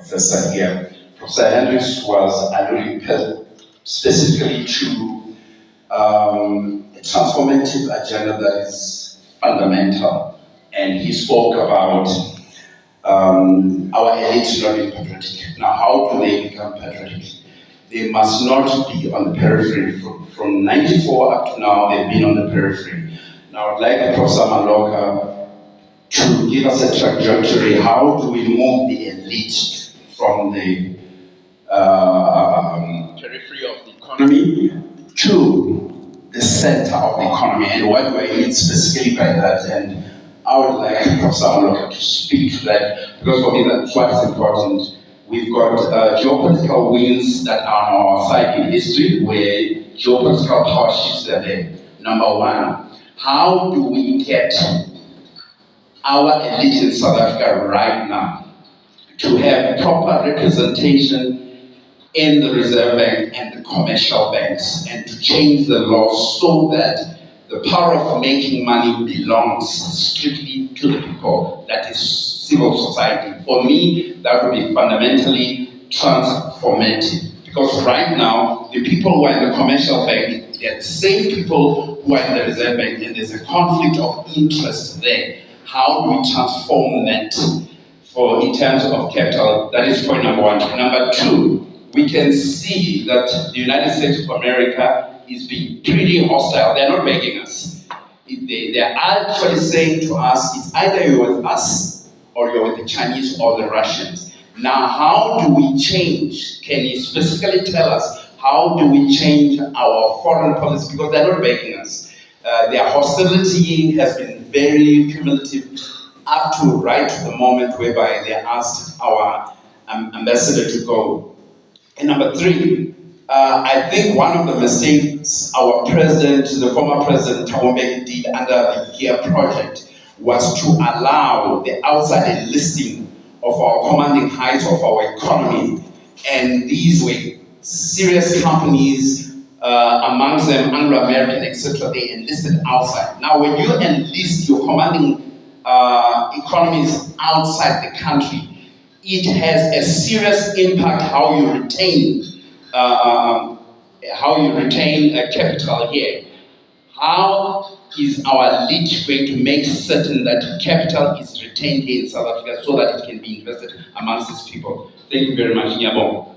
professor here. Professor Hendricks was alluding specifically to a transformative agenda that is fundamental, and he spoke about our elite not being patriotic. Now, how do they become patriotic? They must not be on the periphery. From 94 up to now, they've been on the periphery. Now, I'd like Professor Maloka to give us a trajectory. How do we move the elite from the periphery of the economy to the center of the economy? And what do I mean specifically by that? And I would like Professor Maloka to speak to that, because for me that's what's important. We've got geopolitical winds that are on our side in history, where geopolitical power shifts are there. Number one, how do we get our elite in South Africa right now to have proper representation in the Reserve Bank and the commercial banks, and to change the law so that the power of making money belongs strictly to the people, that is civil society? For me, that would be fundamentally transformative. Because right now, the people who are in the commercial bank, they're the same people who are in the Reserve Bank, and there's a conflict of interest there. How do we transform that in terms of capital? That is point number one. Number two, we can see that the United States of America is being pretty hostile. They're not begging us. They're actually saying to us, it's either you're with us or you're with the Chinese or the Russians. Now, how do we change? Can you specifically tell us how do we change our foreign policy? Because they're not begging us. Their hostility has been very cumulative up to right to the moment whereby they asked our ambassador to go. And number three, I think one of the mistakes our president, the former president Thabo Mbeki, did under the GEAR project was to allow the outside enlisting of our commanding heights of our economy. And these were serious companies, amongst them Anglo-American, etc. They enlisted outside. Now, when you enlist your commanding economies outside the country, it has a serious impact how you retain capital here. How is our elite going to make certain that capital is retained here in South Africa so that it can be invested amongst its people? Thank you very much, Nyabong.